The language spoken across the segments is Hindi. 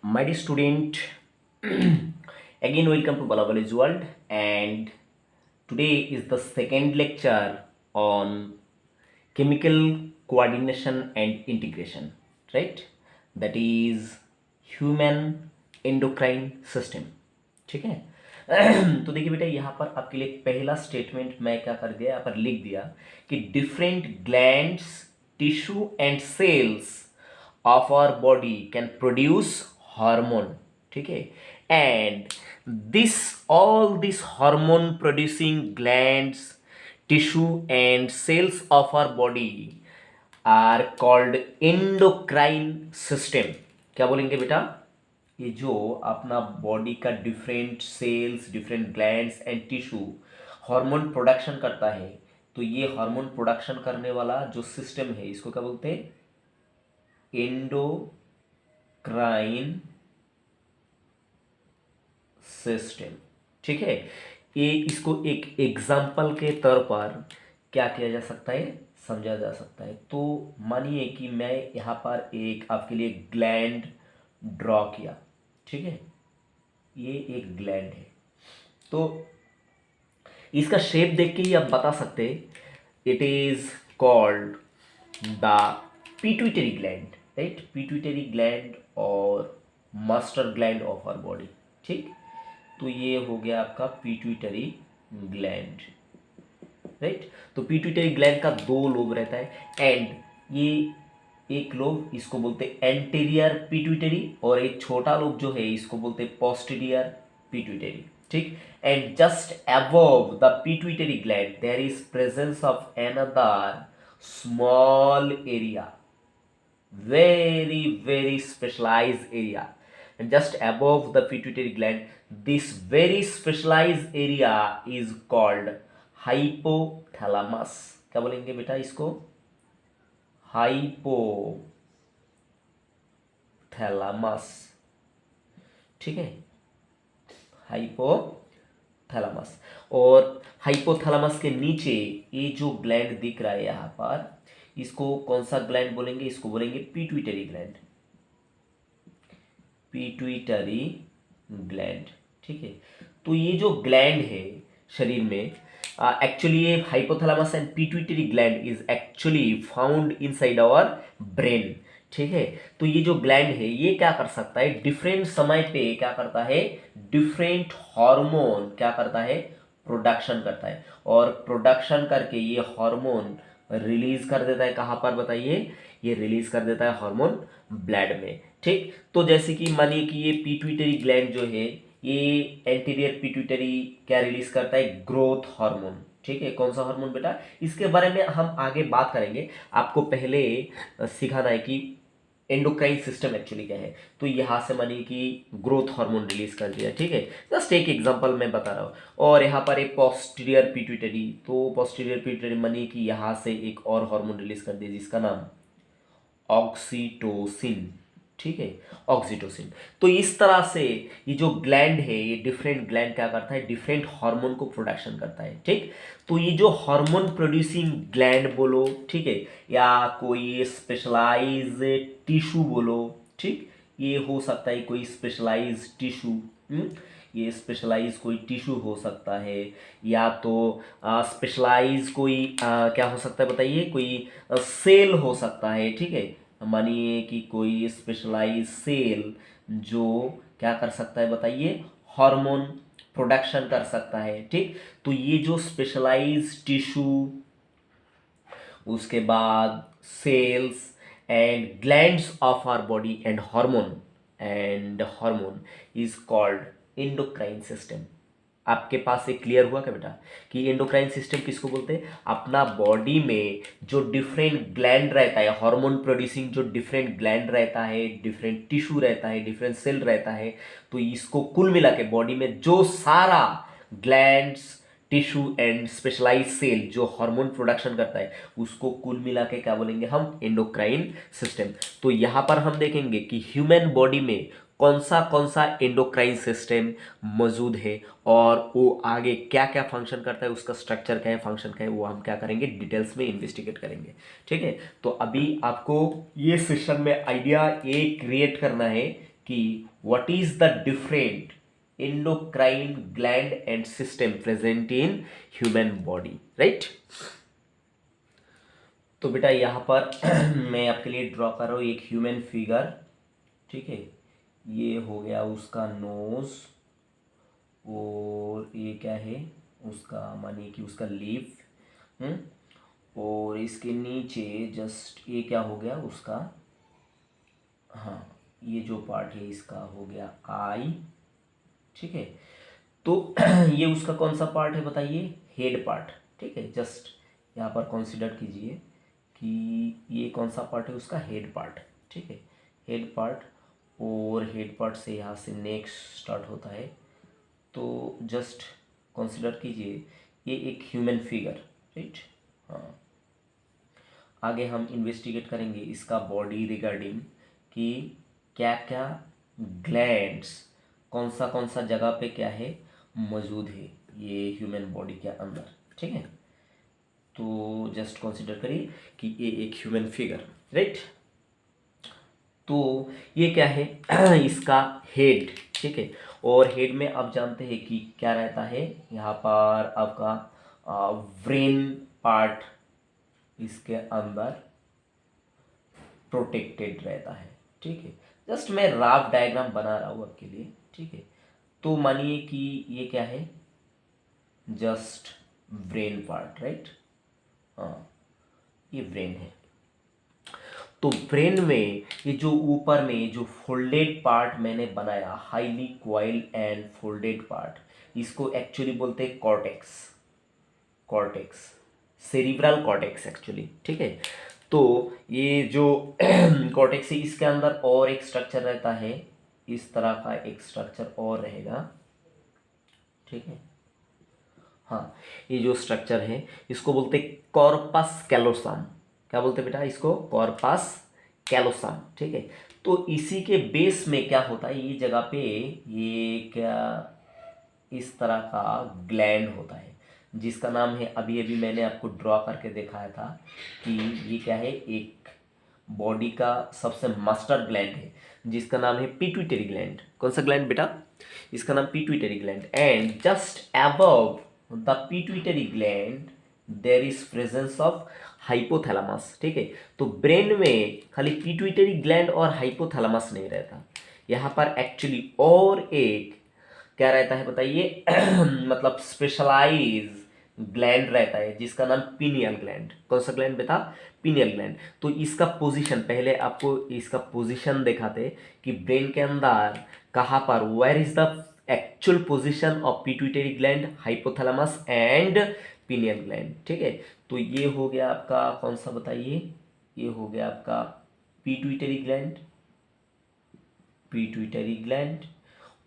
My dear student, again welcome to Bala College World, and today is the second lecture on chemical coordination and integration, right? That is human endocrine system. ठीक है। तो देखिए बेटा, यहाँ पर आपके लिए पहला स्टेटमेंट मैं क्या कर दिया, यहाँ पर लिख दिया कि different glands, tissue and cells of our body can produce hormone. ठीक है। and all these hormone producing glands, tissue and cells of our body are called endocrine system. क्या बोलेंगे बेटा? ये जो अपना बॉडी का different cells, different glands and tissue hormone production करता है, तो ये हार्मोन प्रोडक्शन करने वाला जो सिस्टम है इसको क्या बोलते हैं? Endocrine system. ठीक है। ये इसको एक एग्जाम्पल के तौर पर क्या किया जा सकता है, समझा जा सकता है। तो मानिए कि मैं यहाँ पर एक आपके लिए ग्लैंड ड्रॉ किया। ठीक है। ये एक ग्लैंड है, तो इसका शेप देख के ही आप बता सकते it is called the pituitary gland, right? Pituitary gland और master gland of our body. ठीक। तो ये हो गया आपका पिट्यूटरी ग्लैंड, राइट? तो पिट्यूटरी ग्लैंड का दो लोब रहता है, एंड ये एक लोब इसको बोलते हैं एंटीरियर पिट्यूटरी, और एक छोटा लोब जो है इसको बोलते हैं पोस्टीरियर पिट्यूटरी। ठीक। And just above the pituitary gland there is presence of another small area, very specialized area, and just above the pituitary gland this very specialized area is called hypothalamus. क्या बोलेंगे बेटा इसको? हाइपोथैलामस। ठीक है। हाइपोथैलामस। और हाइपोथैलामस के नीचे ये जो ग्लैंड दिख रहा है यहाँ पर, इसको कौन सा ग्लैंड बोलेंगे? इसको बोलेंगे पिट्यूटरी ग्लैंड। Pituitary gland. ठीक है। तो ये जो ग्लैंड है शरीर में, एक्चुअली ये hypothalamus and pituitary gland is actually found inside our brain. ठीक है। तो ये जो ग्लैंड है ये क्या कर सकता है, डिफरेंट समय पे क्या करता है, डिफरेंट हार्मोन क्या करता है, प्रोडक्शन करता है, और प्रोडक्शन करके ये हार्मोन रिलीज कर देता है। कहाँ पर बताइए? ये रिलीज कर देता है हार्मोन ब्लड में। ठीक। तो जैसे कि मानिए कि ये पिट्यूटरी ग्लैंड जो है ये एंटीरियर पिट्यूटरी क्या रिलीज करता है, ग्रोथ हार्मोन। ठीक है। कौन सा हार्मोन बेटा? इसके बारे में हम आगे बात करेंगे। आपको पहले सिखाना है कि एंडोक्राइन सिस्टम एक्चुअली क्या है। तो यहाँ से मानिए कि ग्रोथ हार्मोन रिलीज कर दिया। ठीक है। जस्ट एक एग्जांपल मैं बता रहा हूँ। और यहाँ पर एक पोस्टीरियर पिट्यूटरी, तो पोस्टीरियर पिट्यूटरी मानिए कि यहाँ से एक और हार्मोन रिलीज कर दिया जिसका नाम ऑक्सीटोसिन। ठीक है। ऑक्सीटोसिन। तो इस तरह से ये जो ग्लैंड है, ये डिफरेंट ग्लैंड क्या करता है, डिफरेंट हार्मोन को प्रोडक्शन करता है। ठीक। तो ये जो हार्मोन प्रोड्यूसिंग ग्लैंड बोलो, ठीक है, या कोई स्पेशलाइज टिश्यू बोलो। ठीक। ये हो सकता है कोई स्पेशलाइज टिश्यू, ये स्पेशलाइज कोई टिश्यू हो सकता है, या तो स्पेशलाइज कोई क्या हो सकता है बताइए, कोई सेल हो सकता है। ठीक है। मानिए कि कोई स्पेशलाइज सेल जो क्या कर सकता है बताइए, हार्मोन प्रोडक्शन कर सकता है। ठीक। तो ये जो स्पेशलाइज टिश्यू, उसके बाद cells and glands of our body and hormone is called endocrine system. आपके पास से क्लियर हुआ क्या बेटा कि एंडोक्राइन सिस्टम किसको बोलते हैं? अपना बॉडी में जो डिफरेंट ग्लैंड रहता है, हार्मोन प्रोड्यूसिंग जो डिफरेंट ग्लैंड रहता है, डिफरेंट टिश्यू रहता है, डिफरेंट सेल रहता है, तो इसको कुल मिला के बॉडी में जो सारा glands, tissue and specialize cell जो हार्मोन प्रोडक्शन करता है, उसको कुल मिला के क्या बोलेंगे हम? Endocrine system. तो यहाँ पर हम देखेंगे कि ह्यूमन बॉडी में कौन सा एंडोक्राइन सिस्टम मौजूद है, और वो आगे क्या क्या फंक्शन करता है, उसका स्ट्रक्चर क्या है, फंक्शन क्या है, वो हम क्या करेंगे, डिटेल्स में इन्वेस्टिगेट करेंगे। ठीक है। तो अभी आपको ये सेशन में आइडिया ये क्रिएट करना है कि what is the different endocrine gland and system present in human body, right. तो बेटा यहाँ पर मैं आपके लिए ड्रॉ कर रहा हूँ एक ह्यूमन फिगर, ठीक है। ये हो गया उसका नोज, और ये क्या है उसका, मानिए कि उसका लीफ, और इसके नीचे जस्ट ये क्या हो गया उसका, हाँ ये जो पार्ट है इसका हो गया आई, ठीक है। तो ये उसका कौन सा पार्ट है बताइए, हेड पार्ट, ठीक है। जस्ट यहाँ पर कंसीडर कीजिए कि ये कौन सा पार्ट है उसका, हेड पार्ट, ठीक है, हेड पार्ट। और हेड पार्ट से यहाँ से नेक स्टार्ट होता है। तो जस्ट कंसीडर कीजिए ये एक ह्यूमन फिगर, राइट। हाँ, आगे हम इन्वेस्टिगेट करेंगे इसका बॉडी रिगार्डिंग कि क्या क्या ग्लैंड्स कौन सा जगह पे क्या है मौजूद है ये ह्यूमन बॉडी के अंदर, ठीक है। तो जस्ट कंसीडर करिए कि ये एक ह्यूमन फिगर, राइट। तो ये क्या है इसका हेड, ठीक है। और हेड में आप जानते हैं कि क्या रहता है, यहाँ पर आपका ब्रेन पार्ट इसके अंदर प्रोटेक्टेड रहता है, ठीक है। जस्ट मैं राफ डायग्राम बना रहा हूँ आपके लिए, ठीक है। तो मानिए कि ये क्या है, जस्ट ब्रेन पार्ट, राइट। हाँ, ये ब्रेन है। तो ब्रेन में ये जो ऊपर में जो फोल्डेड पार्ट मैंने बनाया, highly coiled and folded part, इसको एक्चुअली बोलते हैं cortex, cortex, cerebral cortex actually, ठीक है। तो ये जो कॉर्टेक्स है इसके अंदर और एक स्ट्रक्चर रहता है, इस तरह का एक स्ट्रक्चर और रहेगा, ठीक है। हाँ, ये जो स्ट्रक्चर है इसको बोलते हैं कॉर्पस कैलोसम। क्या बोलते हैं बेटा इसको, कॉर्पस कैलोसम, ठीक है। तो इसी के बेस में क्या होता है, ये जगह पे ये क्या इस तरह का ग्लैंड होता है जिसका नाम है, अभी अभी मैंने आपको ड्रॉ करके दिखाया था कि ये क्या है, एक बॉडी का सबसे मास्टर ग्लैंड है जिसका नाम है पिट्यूटरी ग्लैंड। कौन सा ग्लैंड बेटा, इसका नाम pituitary gland. And just above the pituitary gland there is presence of hypothalamus, ठीक है। तो ब्रेन में खाली पिट्यूटरी ग्लैंड और हाइपोथैलेमस नहीं रहता, यहाँ पर एक्चुअली और एक क्या रहता है बताइए मतलब स्पेशलाइज ग्लैंड रहता है जिसका नाम पीनियल ग्लैंड। कौन सा ग्लैंड बेटा, पीनियल ग्लैंड। तो इसका पोजीशन, पहले आपको इसका पोजीशन दिखाते कि ब्रेन के अंदर कहाँ पर, where is the actual position of pituitary gland, hypothalamus and pineal gland, ठीक है। तो ये हो गया आपका कौन सा बताइए, ये हो गया आपका पिट्यूटरी ग्लैंड, पिट्यूटरी ग्लैंड।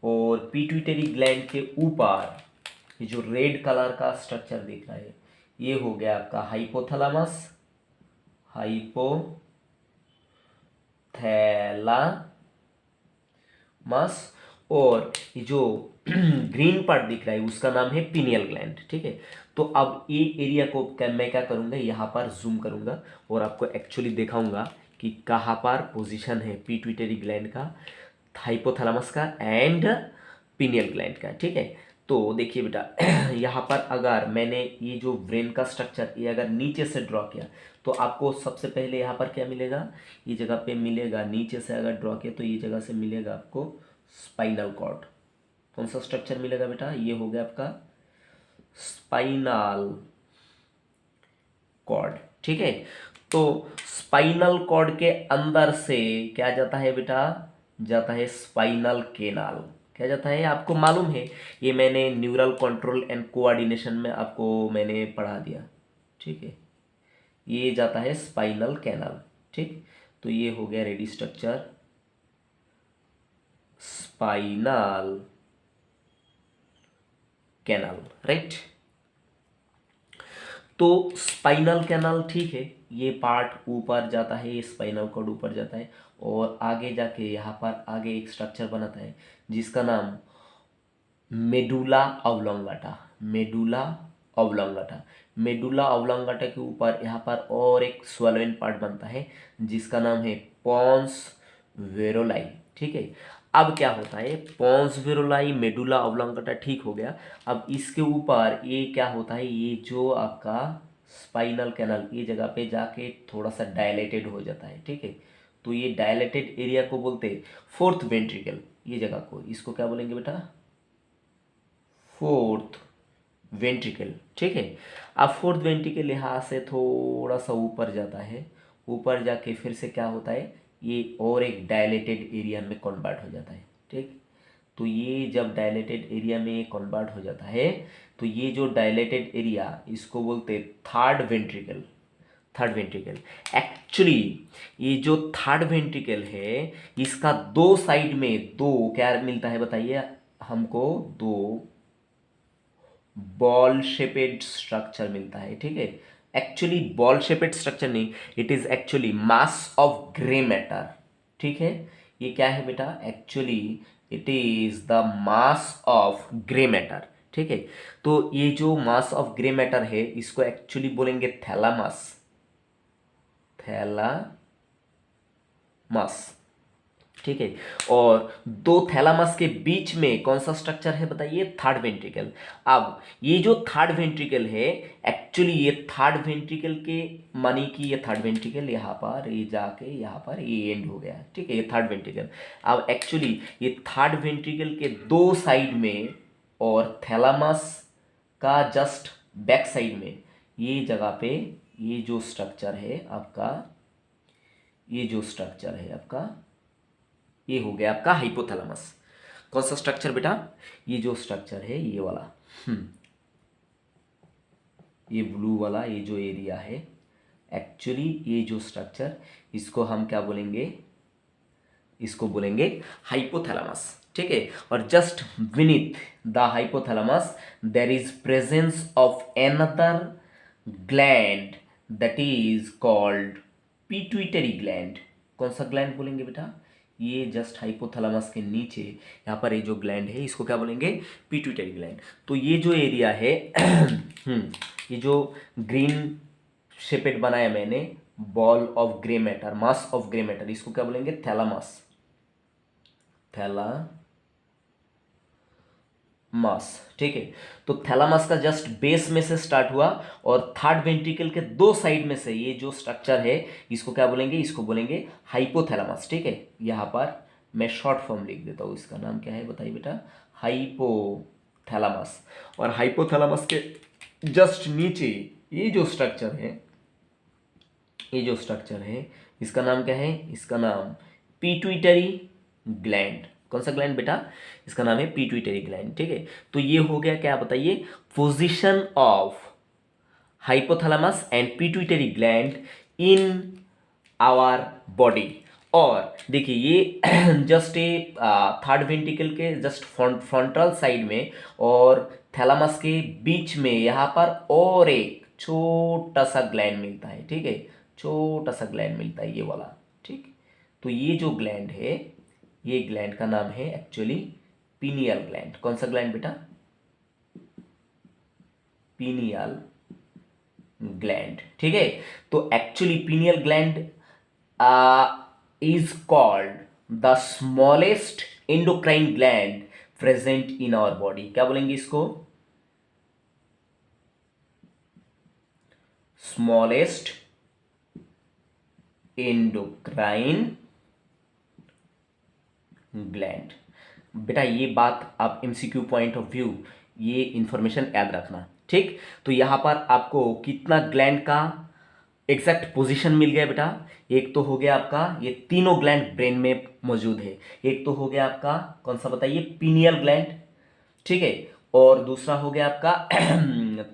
और पिट्यूटरी ग्लैंड के ऊपर ये जो रेड कलर का स्ट्रक्चर दिख रहा है ये हो गया आपका हाइपोथैलेमस, हाइपोथैलामस। और ये जो ग्रीन पार्ट दिख रहा है उसका नाम है पीनियल ग्लैंड, ठीक है। तो अब ये एरिया को मैं क्या करूँगा, यहाँ पर जूम करूँगा और आपको एक्चुअली दिखाऊंगा कि कहाँ पर पोजीशन है पिट्यूटरी ग्लैंड का, हाइपोथैलेमस का एंड पीनियल ग्लैंड का, ठीक है। तो देखिए बेटा यहाँ पर अगर मैंने ये जो ब्रेन का स्ट्रक्चर ये अगर नीचे से ड्रॉ किया तो आपको सबसे पहले यहाँ पर क्या मिलेगा, ये जगह पे मिलेगा, नीचे से अगर ड्रॉ किया तो ये जगह से मिलेगा आपको स्पाइनल कॉर्ड। कौन सा स्ट्रक्चर मिलेगा बेटा, ये हो गया आपका स्पाइनल कॉर्ड, ठीक है। तो स्पाइनल कॉर्ड के अंदर से क्या जाता है बेटा, जाता है स्पाइनल केनाल। क्या जाता है आपको मालूम है, ये मैंने न्यूरल कंट्रोल एंड कोऑर्डिनेशन में आपको मैंने पढ़ा दिया, ठीक है। ये जाता है स्पाइनल कैनाल, ठीक। तो ये हो गया ready structure spinal canal, right. तो स्पाइनल कैनाल, ठीक है, ये पार्ट ऊपर जाता है, ये स्पाइनल कॉर्ड ऊपर जाता है और आगे जाके यहाँ पर आगे एक स्ट्रक्चर बनाता है जिसका नाम medulla oblongata, medulla oblongata. Medulla oblongata के ऊपर यहाँ पर और एक स्वैलोइन पार्ट बनता है जिसका नाम है पॉन्स वेरोलाई, ठीक है। अब क्या होता है, पॉन्स विरोलाई मेडुला ऑब्लांगेटा ठीक हो गया। अब इसके ऊपर ये क्या होता है, ये जो आपका स्पाइनल कैनल ये जगह पे जाके थोड़ा सा डायलेटेड हो जाता है, ठीक है। तो ये डायलेटेड एरिया को बोलते हैं फोर्थ वेंट्रिकल, ये जगह को, इसको क्या बोलेंगे बेटा, फोर्थ वेंट्रिकल, ठीक है। अब फोर्थ वेंट्रिकल यहाँ से थोड़ा सा ऊपर जाता है, ऊपर जाके फिर से क्या होता है, ये और एक डायलेटेड एरिया में कन्वर्ट हो जाता है, ठीक। तो ये जब डायलेटेड एरिया में कन्वर्ट हो जाता है, तो ये जो डायलेटेड एरिया इसको बोलते हैं third ventricle. Third ventricle actually, ये जो थर्ड वेंट्रिकल है इसका दो साइड में दो क्या मिलता है बताइए हमको, दो बॉल शेपेड स्ट्रक्चर मिलता है, ठीक है। एक्चुअली बॉल शेपेड स्ट्रक्चर नहीं, it is actually mass of grey matter, ठीक है। ये क्या है बेटा, actually it is the mass of grey matter, ठीक है। तो ये जो मास ऑफ ग्रे मैटर है इसको एक्चुअली बोलेंगे थैलामस, थैलामस, ठीक है। और दो थैलामस के बीच में कौन सा स्ट्रक्चर है बताइए, थर्ड वेंट्रिकल। अब ये जो थर्ड वेंट्रिकल है एक्चुअली ये थर्ड वेंट्रिकल के मानी कि ये थर्ड वेंट्रिकल यहाँ पर ये जाके यहाँ पर ये एंड हो गया, ठीक है, ये थर्ड वेंट्रिकल। अब एक्चुअली ये थर्ड वेंट्रिकल के दो साइड में और थैलामस का जस्ट बैक साइड में ये जगह पे ये जो स्ट्रक्चर है आपका, ये जो स्ट्रक्चर है आपका, ये हो गया आपका हाइपोथैलेमस। कौन सा स्ट्रक्चर बेटा, ये जो स्ट्रक्चर है ये वाला, ये ब्लू वाला ये जो एरिया है, एक्चुअली ये जो स्ट्रक्चर इसको हम क्या बोलेंगे, इसको बोलेंगे हाइपोथैलेमस, ठीक है। और just beneath the hypothalamus there is presence of another gland that is called pituitary gland. कौन सा ग्लैंड बोलेंगे बेटा, ये जस्ट हाइपोथैलेमस के नीचे यहाँ पर ये जो ग्लैंड है इसको क्या बोलेंगे, पिट्यूटरी ग्लैंड। तो ये जो एरिया है ये जो ग्रीन शेपेड बनाया मैंने, ball of grey matter, mass of grey matter, इसको क्या बोलेंगे, थैलामस, थैलामस, ठीक है। तो थैलामस का जस्ट बेस में से स्टार्ट हुआ और थर्ड वेंट्रिकल के दो साइड में से ये जो स्ट्रक्चर है इसको क्या बोलेंगे, इसको बोलेंगे हाइपोथैलामस, ठीक है। यहाँ पर मैं शॉर्ट फॉर्म लिख देता हूँ, इसका नाम क्या है बताइए बेटा, हाइपोथैलामस। और हाइपोथैलामस के जस्ट नीचे ये जो स्ट्रक्चर है, ये जो स्ट्रक्चर है इसका नाम क्या है, इसका नाम पिट्यूटरी ग्लैंड। कौन सा ग्लैंड बेटा, इसका नाम है पिट्यूटरी ग्लैंड, ठीक है। तो ये हो गया क्या बताइए, position of hypothalamus and pituitary gland in our body. और देखिए ये जस्ट ए थर्ड वेंट्रिकल के जस्ट फ्रंटल साइड में और थैलामस के बीच में यहाँ पर और एक छोटा सा ग्लैंड मिलता है, ठीक है, छोटा सा ग्लैंड मिलता है ये वाला, ठीक। तो ये जो ग्लैंड है ये ग्लैंड का नाम है एक्चुअली पीनियल ग्लैंड। कौन सा ग्लैंड बेटा, पीनियल ग्लैंड, ठीक है। तो actually pineal gland is called the smallest endocrine gland present in our body. क्या बोलेंगे इसको, स्मॉलेस्ट एंडोक्राइन ग्लैंड। बेटा ये बात आप एमसीक्यू पॉइंट ऑफ व्यू ये इंफॉर्मेशन याद रखना, ठीक। तो यहाँ पर आपको कितना ग्लैंड का एग्जैक्ट पोजीशन मिल गया बेटा, एक तो हो गया आपका ये तीनों ग्लैंड ब्रेन में मौजूद है, एक तो हो गया आपका कौन सा बताइए, पीनियल ग्लैंड, ठीक है। और दूसरा हो गया आपका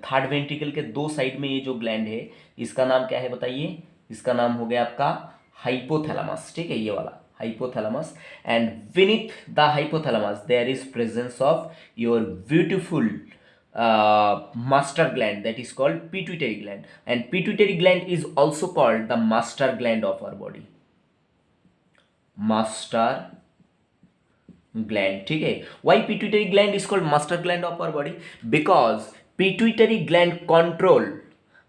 थर्ड वेंट्रिकल के दो साइड में ये जो ग्लैंड है इसका नाम क्या है बताइए, इसका नाम हो गया आपका हाइपोथैलेमस, ठीक है, ये वाला hypothalamus, and beneath the hypothalamus there is presence of your beautiful master gland that is called pituitary gland, and pituitary gland is also called the master gland of our body, master gland, ठीक है। why pituitary gland is called master gland of our body, because pituitary gland control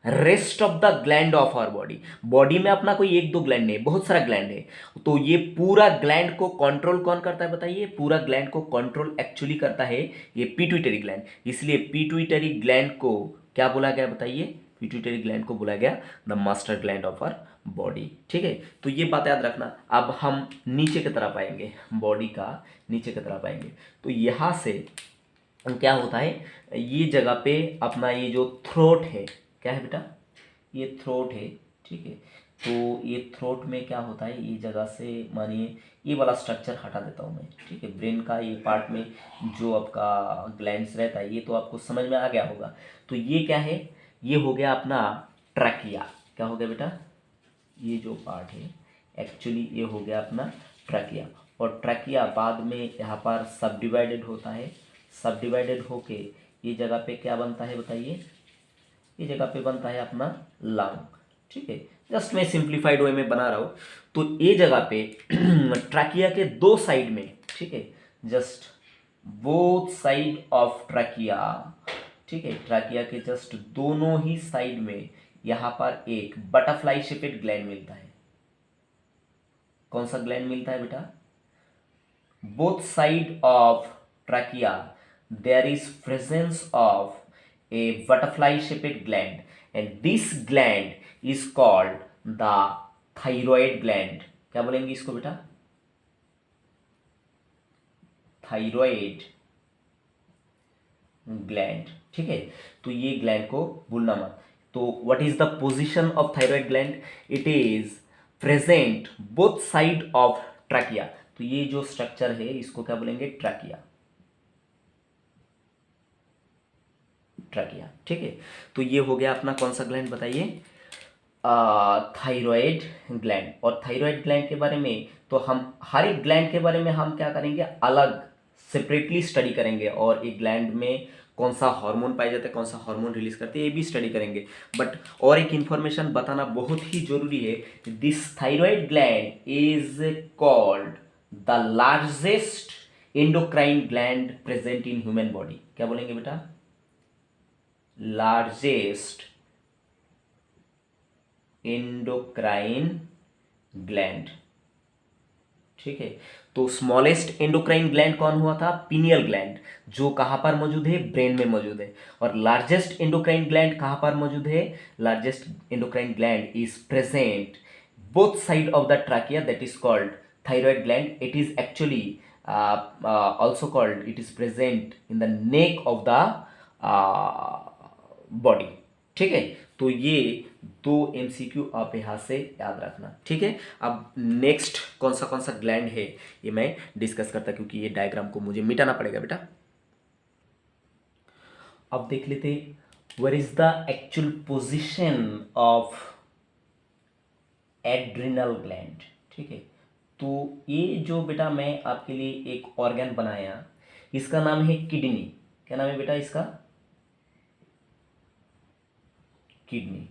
rest of the gland of our body. Body में अपना कोई एक दो ग्लैंड नहीं, बहुत सारा ग्लैंड है। तो ये पूरा ग्लैंड को कंट्रोल कौन करता है बताइए? पूरा ग्लैंड को कंट्रोल एक्चुअली करता है ये पिट्यूटरी ग्लैंड। इसलिए पिट्यूटरी ग्लैंड को क्या बोला गया बताइए? पिट्यूटरी ग्लैंड को बोला गया the master gland of our body. ठीक है, तो ये बात याद रखना। अब हम नीचे की तरफ आएंगे, बॉडी का नीचे की तरफ आएंगे। तो यहाँ से क्या होता है, ये जगह पे अपना ये जो थ्रोट है, क्या है बेटा? ये थ्रोट है। ठीक है, तो ये थ्रोट में क्या होता है, ये जगह से मानिए ये वाला स्ट्रक्चर हटा देता हूँ मैं। ठीक है, ब्रेन का ये पार्ट में जो आपका ग्लैंड्स रहता है, ये तो आपको समझ में आ गया होगा। तो ये क्या है? ये हो गया अपना ट्रैकिया। क्या हो गया बेटा? ये जो पार्ट है एक्चुअली ये हो गया अपना ट्रैकिया। और ट्रैकिया बाद में यहाँ पर सब डिवाइडेड होता है। सब डिवाइडेड होके ये जगह पे क्या बनता है बताइए? ये जगह पे बनता है अपना लंग। ठीक है, जस्ट मैं सिंप्लीफाइड वे में बना रहा हूँ। तो ये जगह पे ट्रैकिया के दो साइड में, ठीक है, just both side of trachea, ठीक है, ट्रैकिया के जस्ट दोनों ही साइड में यहाँ पर एक बटरफ्लाई शेपेड ग्लैंड मिलता है। कौन सा ग्लैंड मिलता है बेटा? both side of trachea there is presence of a butterfly shaped gland, and this gland is called the thyroid gland. क्या बोलेंगे इसको बेटा? Thyroid gland. ठीक है, तो ये ग्लैंड को भूलना मत। तो what is the position of thyroid gland? It is present both side of trachea. तो ये जो स्ट्रक्चर है इसको क्या बोलेंगे? ट्रैकिया। ट्रैकिया। ठीक है, तो ये हो गया अपना कौन सा ग्लैंड बताइए? Thyroid gland. और थायराइड ग्लैंड के बारे में तो हम हर एक ग्लैंड के बारे में हम क्या करेंगे? अलग सेपरेटली स्टडी करेंगे। और एक ग्लैंड में कौन सा हार्मोन पाया जाता है, कौन सा हार्मोन रिलीज करते हैं, ये भी स्टडी करेंगे। बट और एक इंफॉर्मेशन बताना बहुत ही जरूरी है। This thyroid gland is called the largest endocrine gland present in human body. क्या बोलेंगे बेटा? Largest endocrine gland. ठीक है, तो स्मॉलेस्ट एंडोक्राइन ग्लैंड कौन हुआ था? पीनियल ग्लैंड, जो कहां पर मौजूद है? ब्रेन में मौजूद है। और लार्जेस्ट एंडोक्राइन ग्लैंड कहां पर मौजूद है? Largest endocrine gland is present both side of the trachea, that is called thyroid gland. It is actually also called, it is present in the neck of the body. ठीक है, तो ये दो एमसीक्यू आप यहां से याद रखना। ठीक है, अब नेक्स्ट कौन सा ग्लैंड है ये मैं डिस्कस करता, क्योंकि ये डायग्राम को मुझे मिटाना पड़ेगा बेटा। अब देख लेते where is the actual position of adrenal gland. ठीक है, तो ये जो बेटा मैं आपके लिए एक ऑर्गन बनाया, इसका नाम है किडनी। क्या नाम है बेटा इसका? किडनी।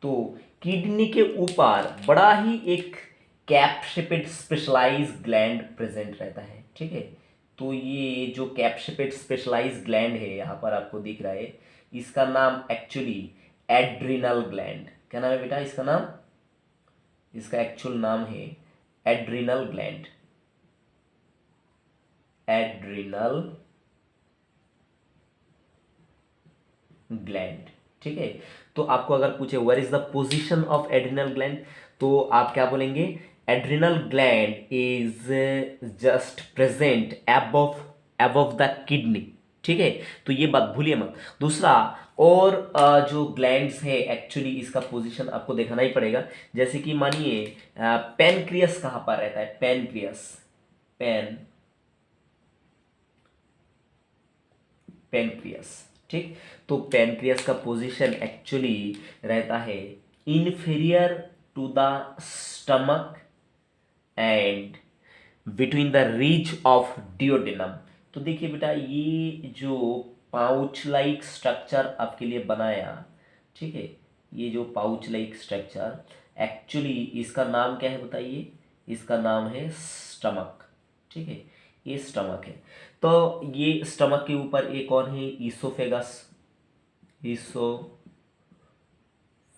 तो किडनी के ऊपर बड़ा ही एक cap shaped specialize gland present रहता है। ठीक है, तो ये जो कैप शेपेड स्पेशलाइज ग्लैंड है यहाँ पर आपको दिख रहा है, इसका नाम एक्चुअली एड्रिनल ग्लैंड। क्या नाम है बेटा इसका नाम? इसका एक्चुअल नाम है एड्रिनल ग्लैंड। Adrenal gland. ठीक है, तो आपको अगर पूछे where is the position of adrenal gland, तो आप क्या बोलेंगे? Adrenal gland is just present above above the kidney. ठीक है, तो ये बात भूलिए मत। दूसरा और जो ग्लैंड्स है एक्चुअली इसका पोजीशन आपको देखना ही पड़ेगा। जैसे कि मानिए पैनक्रियस कहाँ पर रहता है? पैनक्रियस, पैनक्रियस। ठीक, तो पैनक्रियस का पोजीशन एक्चुअली रहता है inferior to the stomach and between the reach of duodenum. तो देखिए बेटा, ये जो पाउच लाइक स्ट्रक्चर आपके लिए बनाया, ठीक है, ये जो पाउच लाइक स्ट्रक्चर एक्चुअली इसका नाम क्या है बताइए? इसका नाम है स्टमक। ठीक है, ये स्टमक है। तो ये स्टमक के ऊपर एक कौन है? ईसोफेगस। ईसोफेगस।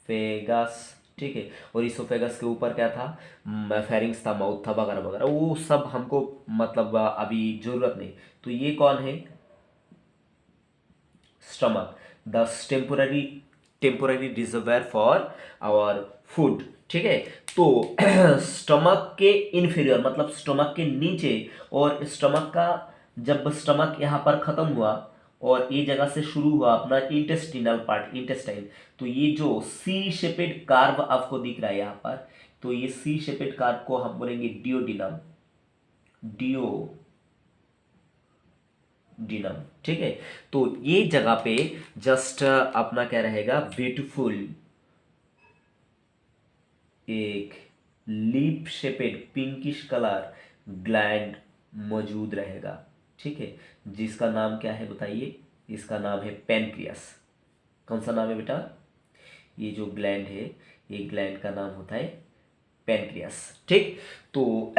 इसोफेगस, ठीक है। और इसोफेगस के ऊपर क्या था, फेरिंग्स था, माउथ था, वगैरह वगैरह, वो सब हमको मतलब अभी जरूरत नहीं। तो ये कौन है, stomach, the temporary reservoir for our food, ठीक है। तो स्टमक के इन्फीरियर मतलब स्टमक के नीचे, और स्टमक का जब स्टमक यहाँ पर खत्म हुआ और ये जगह से शुरू हुआ अपना इंटेस्टिनल पार्ट, इंटेस्टाइन, तो ये जो सी शेपेड कार्व आपको दिख रहा है यहाँ पर, तो ये सी शेपेड कार्व को हम बोलेंगे डियोडिनम, डिनम, ठीक है। तो ये जगह पे जस्ट अपना क्या रहेगा, ब्यूटीफुल एक leaf shaped pinkish colour gland मौजूद रहेगा, ठीक है, जिसका नाम क्या है बताइए, इसका नाम है पैनक्रियास। कौन सा नाम है बेटा, ये जो ग्लैंड है, ये ग्लैंड का नाम होता है पैनक्रियास, ठीक। तो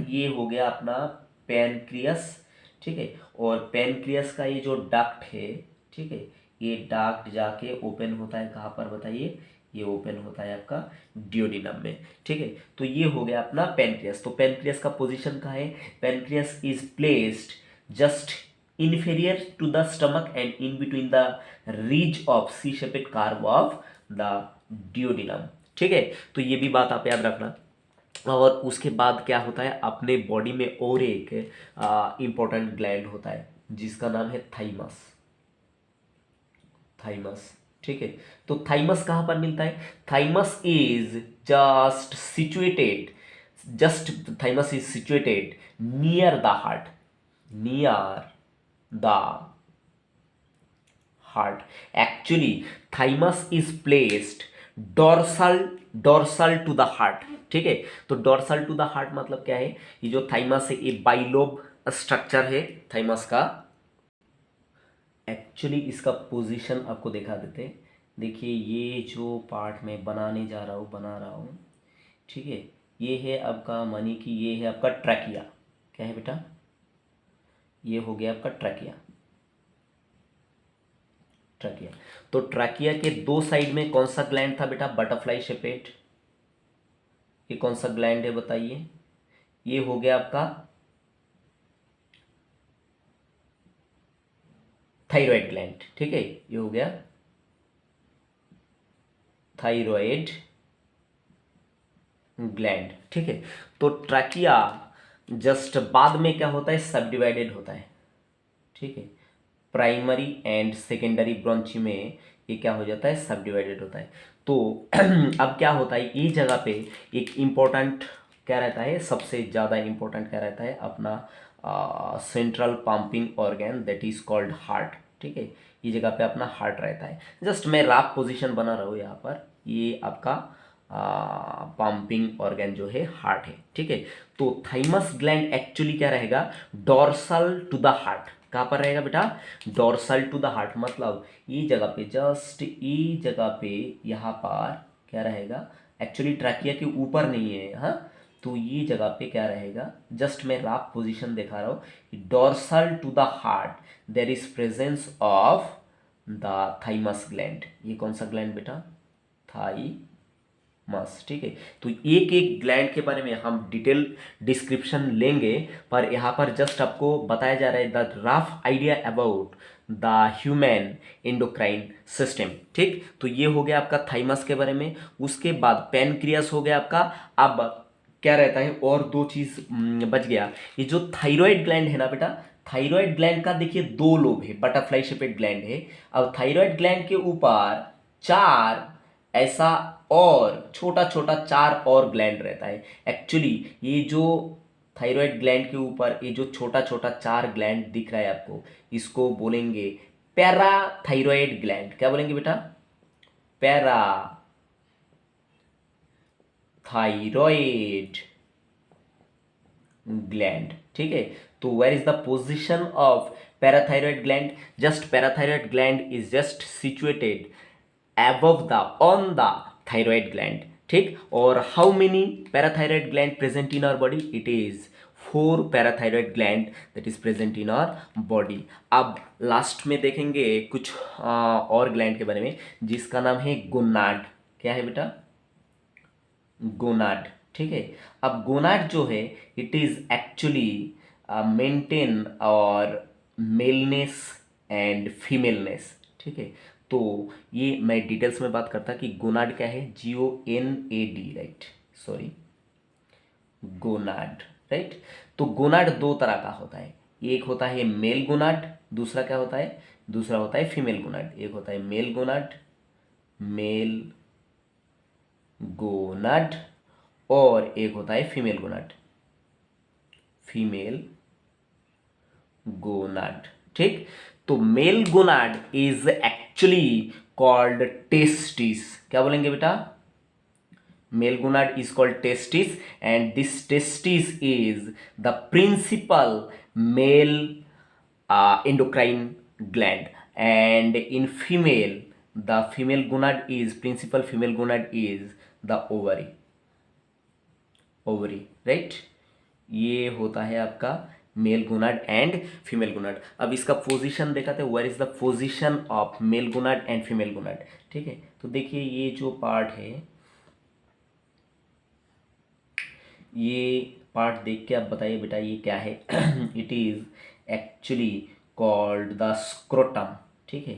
ये हो गया अपना पैनक्रियास, ठीक है। और पैनक्रियास का ये जो डक्ट है, ठीक है, ये डक्ट जाके ओपन होता है कहाँ पर बताइए, ये ओपन होता है आपका डियोडिनम में, ठीक है। तो ये हो गया अपना पैनक्रियास। तो पैनक्रियास का पोजीशन कहाँ है, pancreas is placed just inferior to the stomach and in between the ridge of C-shaped curve of the duodenum, ठीक है। तो ये भी बात आप याद रखना। और उसके बाद क्या होता है, अपने बॉडी में और एक इंपॉर्टेंट ग्लैंड होता है जिसका नाम है थाइमस, थाइमस, ठीक है। तो थाइमस कहाँ पर मिलता है, thymus is just situated, just thymus is situated near the heart, near the heart. Actually, thymus is placed dorsal to the heart, ठीक है। तो dorsal to the heart मतलब क्या है, ये जो थाइमस है ये बाइलोब स्ट्रक्चर है थाइमस का। एक्चुअली इसका पोजीशन आपको दिखा देते हैं, देखिए ये जो पार्ट मैं बनाने जा रहा हूँ, बना रहा हूँ, ठीक है, ये है आपका मानी कि ये है आपका ट्रैकिया, क्या है बेटा, ये हो गया आपका ट्रैकिया, ट्रैकिया। तो ट्रैकिया के दो साइड में कौन सा ग्लैंड था बेटा, बटरफ्लाई शेपेड, ये कौन सा ग्लैंड है बताइए, ये हो गया आपका थायराइड ग्लैंड, ठीक है, ये हो गया थायराइड ग्लैंड, ठीक है। तो ट्रैकिया जस्ट बाद में क्या होता है, सब डिवाइडेड होता है, ठीक है, प्राइमरी एंड सेकेंडरी ब्रांच में ये क्या हो जाता है, सब डिवाइडेड होता है। तो अब क्या होता है, ये जगह पे एक इम्पोर्टेंट क्या रहता है, सबसे ज़्यादा इम्पोर्टेंट क्या रहता है, अपना central pumping organ that is called heart, ठीक है। ये जगह पे अपना हार्ट रहता है, जस्ट मैं रफ पोजीशन बना रहा हूँ यहाँ पर, ये आपका पंपिंग ऑर्गन जो है हार्ट है, ठीक है। तो थाइमस ग्लैंड एक्चुअली क्या रहेगा, डॉर्सल टू द हार्ट, कहाँ पर रहेगा बेटा, डॉर्सल टू द हार्ट, मतलब ये जगह पे, जस्ट ये जगह पे यहाँ पर क्या रहेगा, एक्चुअली ट्रैकिया के ऊपर नहीं है, हाँ, तो ये जगह पे क्या रहेगा, जस्ट मैं रफ पोजीशन दिखा रहा हूँ, dorsal to the heart there is presence of the thymus gland, ये कौन सा ग्लैंड बेटा, थाइमस, ठीक है। तो एक एक ग्लैंड के बारे में हम डिटेल डिस्क्रिप्शन लेंगे, पर यहाँ पर जस्ट आपको बताया जा रहा है the rough idea about the human endocrine system, ठीक। तो ये हो गया आपका थाइमस के बारे में। उसके बाद पैनक्रियास हो गया आपका। अब क्या रहता है, और दो चीज बच गया, ये जो थायराइड ग्लैंड है ना बेटा, थायराइड ग्लैंड का देखिए दो लोब है, बटरफ्लाई शेपेड ग्लैंड है। अब थायराइड ग्लैंड के ऊपर चार ऐसा और छोटा छोटा चार और ग्लैंड रहता है। एक्चुअली ये जो थायराइड ग्लैंड के ऊपर ये जो छोटा छोटा चार ग्लैंड दिख रहा है आपको, इसको बोलेंगे पैराथायराइड ग्लैंड। क्या बोलेंगे बेटा, पैराथायराइड ग्लैंड, ठीक है। तो where is the position of parathyroid gland, just parathyroid gland is just situated above the on the thyroid gland, ठीक। और how many parathyroid gland present in our body, it is 4 parathyroid gland that is present in our body. अब लास्ट में देखेंगे कुछ और ग्लैंड के बारे में जिसका नाम है गोनाड, क्या है बेटा? गोनाड। ठीक है। अब गोनाड जो है इट इज एक्चुअली मेंटेन और मेलनेस एंड फीमेलनेस। ठीक है। तो ये मैं डिटेल्स में बात करता कि गोनाड क्या है, GONAD, right, sorry, gonad, right. तो गोनाड दो तरह का होता है, एक होता है मेल गोनाड, दूसरा क्या होता है, दूसरा होता है फीमेल गोनाड। एक होता है मेल गोनाड, मेल गोनाड, और एक होता है फीमेल गोनाड, फीमेल गोनाड। ठीक। तो mail gonad is actually called testis. क्या बोलेंगे बेटा? Male gonad is called testis, and this testis is the principal male endocrine gland, and in female the female gonad is principal female gonad is the ovary, right? ये होता है आपका male gonad and female gonad. अब इसका पोजीशन देखा थे, where is the position of male gonad and female gonad. ठीक है। तो देखिए ये जो पार्ट है, ये पार्ट देख के आप बताइए बेटा ये क्या है? It is actually called the scrotum. ठीक है।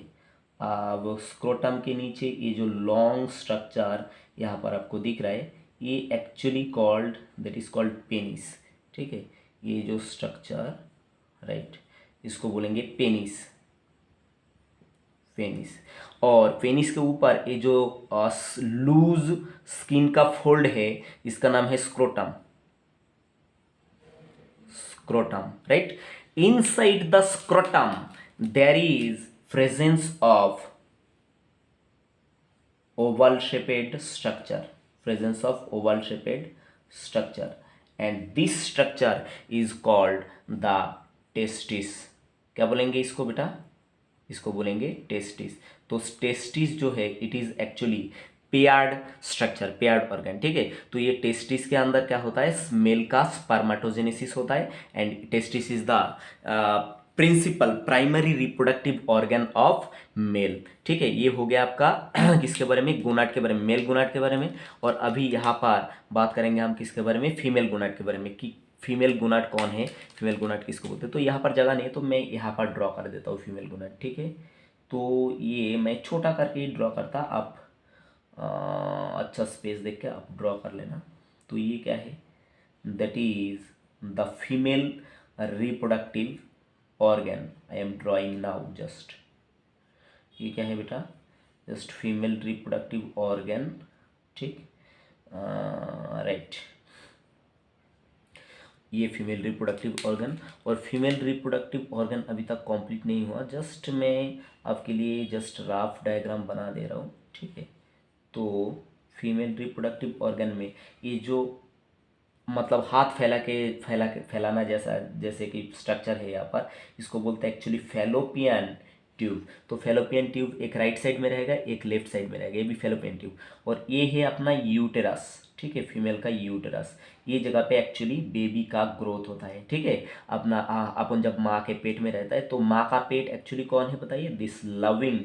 अब स्क्रोटम के नीचे ये जो लॉन्ग स्ट्रक्चर यहाँ पर आपको दिख रहा है, ये actually called, that is called penis. ठीक है। ये जो स्ट्रक्चर, राइट, इसको बोलेंगे पेनिस, पेनिस। और पेनिस के ऊपर ये जो लूज स्किन का फोल्ड है, इसका नाम है scrotum, scrotum, right? Inside the scrotum there is presence of oval shaped structure, presence of oval shaped structure, and this structure is called the testis। क्या बोलेंगे इसको बेटा? इसको बोलेंगे टेस्टिस। तो टेस्टिस जो है it is actually paired structure, paired organ. ठीक है। तो ये टेस्टिस के अंदर क्या होता है, मेल का स्पर्मेटोजेनेसिस होता है, and testis is the principal primary reproductive organ of male. ठीक है। ये हो गया आपका किसके बारे में, गोनाड के बारे में, मेल गोनाड के बारे में। और अभी यहाँ पर बात करेंगे हम किसके बारे में, फीमेल गोनाड के बारे में, कि फीमेल गोनाड कौन है, फीमेल गोनाड किसको बोलते हैं। तो यहाँ पर जगह नहीं है तो मैं यहाँ पर ड्रॉ कर देता हूँ फीमेल गोनाड। ठीक है। तो ये मैं छोटा करके ही ड्रॉ करता, आप अच्छा स्पेस देख के आप ड्रॉ कर लेना। तो ये क्या है, that is the female reproductive organ I am drawing now. Just ये क्या है बेटा, जस्ट फीमेल रिप्रोडक्टिव ऑर्गन। ठीक, राइट, ये फीमेल रिप्रोडक्टिव ऑर्गन। और फीमेल रिप्रोडक्टिव ऑर्गन अभी तक कंप्लीट नहीं हुआ, जस्ट मैं आपके लिए जस्ट रफ डायग्राम बना दे रहा हूँ। ठीक है। तो फीमेल रिप्रोडक्टिव ऑर्गन में ये जो मतलब हाथ फैलाना जैसा जैसे कि स्ट्रक्चर है यहाँ पर, इसको बोलते हैं एक्चुअली फैलोपियन ट्यूब। तो फैलोपियन ट्यूब एक राइट साइड में रहेगा, एक लेफ्ट साइड में रहेगा, ये भी फैलोपियन ट्यूब। और ये है अपना यूटेरस। ठीक है, फीमेल का यूटेरस। ये जगह पे एक्चुअली बेबी का ग्रोथ होता है। ठीक है। अपना अपन जब माँ के पेट में रहता है तो माँ का पेट एक्चुअली कौन है बताइए, दिस लविंग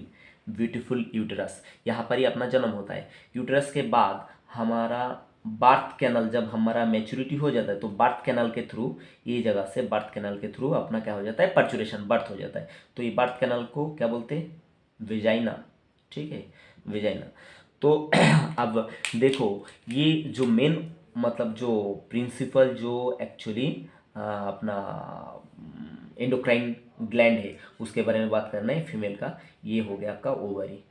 ब्यूटीफुल यूटेरस। यहाँ पर ही अपना जन्म होता है। यूटेरस के बाद हमारा बर्थ कैनल, जब हमारा मैच्योरिटी हो जाता है तो बर्थ कैनल के थ्रू, ये जगह से बर्थ कैनल के थ्रू अपना क्या हो जाता है, पर्चुरेशन, बर्थ हो जाता है। तो ये बर्थ कैनल को क्या बोलते हैं, वेजाइना। ठीक है, वेजाइना। तो अब देखो ये जो मेन मतलब जो प्रिंसिपल जो एक्चुअली अपना एंडोक्राइन ग्लैंड है उसके बारे में बात करना है फीमेल का। ये हो गया आपका ओवरी,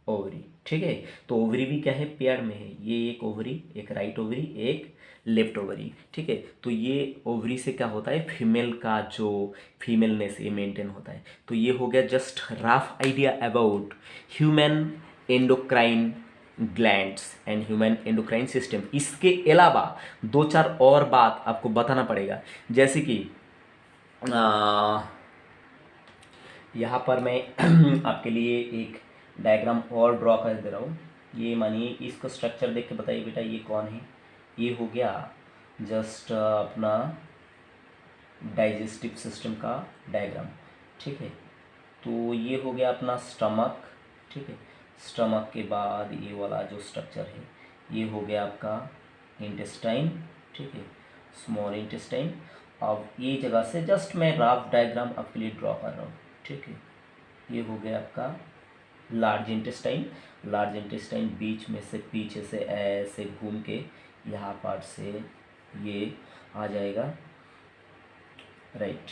ओवरी। ठीक है। तो ओवरी भी क्या है, पेयर में है। ये एक ओवरी, एक राइट ओवरी, एक लेफ्ट ओवरी। ठीक है। तो ये ओवरी से क्या होता है, फीमेल का जो फीमेलनेस ये मेंटेन होता है। तो ये हो गया just rough idea about human endocrine glands and human endocrine system. इसके अलावा दो चार और बात आपको बताना पड़ेगा, जैसे कि यहाँ पर मैं आपके लिए एक डायग्राम और ड्रॉ कर दे रहा हूँ। ये मानिए इसका स्ट्रक्चर देख के बताइए बेटा ये कौन है। ये हो गया जस्ट अपना डाइजेस्टिव सिस्टम का डायग्राम। ठीक है। तो ये हो गया अपना स्टमक। ठीक है। स्टमक के बाद ये वाला जो स्ट्रक्चर है ये हो गया आपका इंटेस्टाइन, ठीक है, स्मॉल इंटेस्टाइन। अब ये जगह से जस्ट मैं रफ डायग्राम आपके लिए ड्रॉ कर रहा हूँ, ठीक है। ये हो गया आपका लार्ज इंटेस्टाइन। लार्ज इंटेस्टाइन बीच में से पीछे से ऐसे घूम के यहाँ पार्ट से ये आ जाएगा, राइट।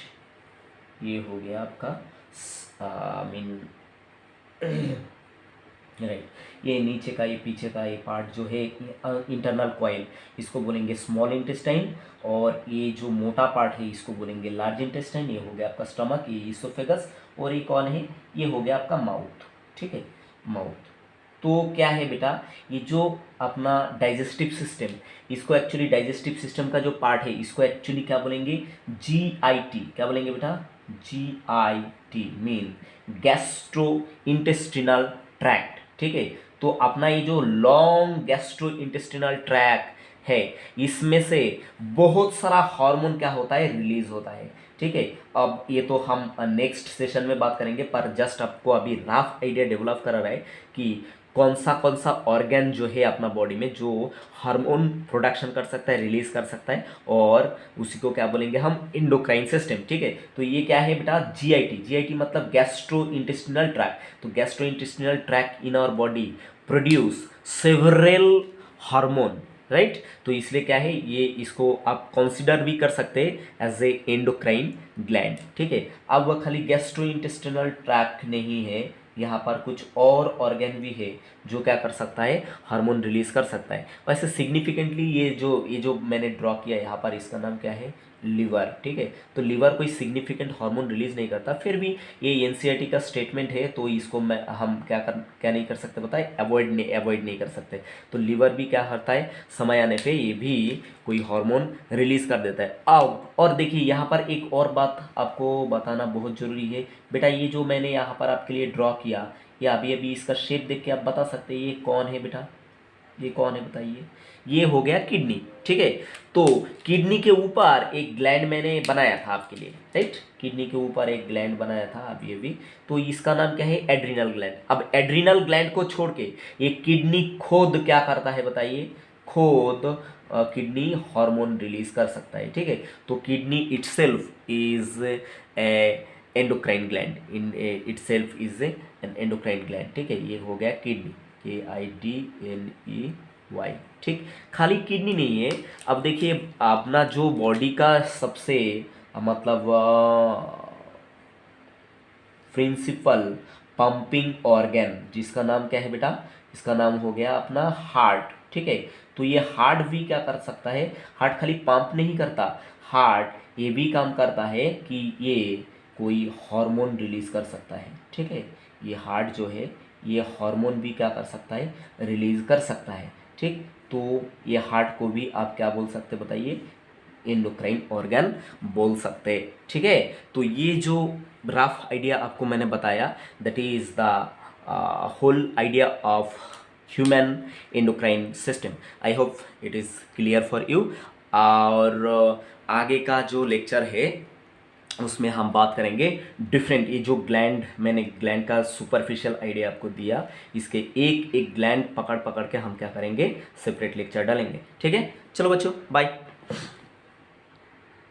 ये हो गया आपका मीन राइट। ये नीचे का ये पीछे का ये पार्ट जो है इंटरनल कॉइल, इसको बोलेंगे स्मॉल इंटेस्टाइन। और ये जो मोटा पार्ट है इसको बोलेंगे लार्ज इंटेस्टाइन। ये हो गया आपका स्टमक, ये इसोफेगस, और ये कौन है, ये हो गया आपका माउथ, ठीक है, माउथ। तो क्या है बेटा, ये जो अपना डाइजेस्टिव सिस्टम, इसको एक्चुअली डाइजेस्टिव सिस्टम का जो पार्ट है इसको एक्चुअली क्या बोलेंगे, GIT। क्या बोलेंगे बेटा, GIT mean gastro intestinal tract, ठीक है। तो अपना ये जो लॉन्ग गैस्ट्रो इंटेस्टिनल ट्रैक है इसमें से बहुत सारा हार्मोन क्या होता है, रिलीज होता है, ठीक है। अब ये तो हम नेक्स्ट सेशन में बात करेंगे, पर जस्ट आपको अभी रफ आइडिया डेवलप करा रहा है कि कौन सा ऑर्गन जो है अपना बॉडी में जो हार्मोन प्रोडक्शन कर सकता है, रिलीज कर सकता है, और उसी को क्या बोलेंगे हम, इंडोक्राइन सिस्टम, ठीक है। तो ये क्या है बेटा, GIT मतलब गैस्ट्रो इंटेस्टिनल ट्रैक। तो gastrointestinal tract in our body produce several hormone, right. तो इसलिए क्या है, ये इसको आप कंसिडर भी कर सकते हैं एज ए एंडोक्राइन ग्लैंड, ठीक है। अब वह खाली गैस्ट्रो इंटेस्टिनल ट्रैक नहीं है, यहाँ पर कुछ और ऑर्गन भी है जो क्या कर सकता है, हार्मोन रिलीज कर सकता है। वैसे सिग्निफिकेंटली ये जो मैंने ड्रॉ किया यहाँ पर, इसका नाम क्या है, लिवर, ठीक है। तो लिवर कोई सिग्निफिकेंट हार्मोन रिलीज नहीं करता, फिर भी ये एनसीईआरटी का स्टेटमेंट है, तो इसको हम क्या नहीं कर सकते बताए, अवॉइड नहीं कर सकते। तो लिवर भी क्या करता है, समय आने पे ये भी कोई हार्मोन रिलीज कर देता है। आओ और देखिए यहाँ पर एक और बात आपको बताना बहुत जरूरी है बेटा। ये जो मैंने यहाँ पर आपके लिए ड्रॉ किया, ये अभी इसका शेप देख के आप बता सकते हैं ये कौन है बेटा, ये कौन है बताइए। ये हो गया किडनी, ठीक है। तो किडनी के ऊपर एक ग्लैंड मैंने बनाया था आपके लिए, राइट। किडनी के ऊपर एक ग्लैंड बनाया था अभी तो इसका नाम क्या है, एड्रिनल ग्लैंड। अब एड्रिनल ग्लैंड को छोड़ के ये किडनी खुद क्या करता है बताइए, खुद किडनी हार्मोन रिलीज कर सकता है, ठीक है। तो kidney itself is endocrine gland, in itself is an endocrine gland, ठीक है। ये हो गया किडनी, KIDNEY, ठीक। खाली किडनी नहीं है। अब देखिए अपना जो बॉडी का सबसे मतलब प्रिंसिपल पंपिंग ऑर्गन, जिसका नाम क्या है बेटा, इसका नाम हो गया अपना हार्ट, ठीक है। तो ये हार्ट भी क्या कर सकता है, हार्ट खाली पंप नहीं करता, हार्ट ये भी काम करता है कि ये कोई हार्मोन रिलीज कर सकता है, ठीक है। ये हार्ट जो है ये हार्मोन भी क्या कर सकता है, रिलीज कर सकता है, ठीक। तो ये हार्ट को भी आप क्या बोल सकते बताइए, एंडोक्राइन ऑर्गन बोल सकते, ठीक है। तो ये जो रफ आइडिया आपको मैंने बताया, that is the whole idea of human endocrine system. I hope it is clear for you. और आगे का जो लेक्चर है उसमें हम बात करेंगे डिफरेंट, ये जो ग्लैंड मैंने ग्लैंड का सुपरफिशियल आइडिया आपको दिया, इसके एक एक ग्लैंड पकड़ के हम क्या करेंगे, सेपरेट लेक्चर डालेंगे, ठीक है। चलो बच्चों, बाय।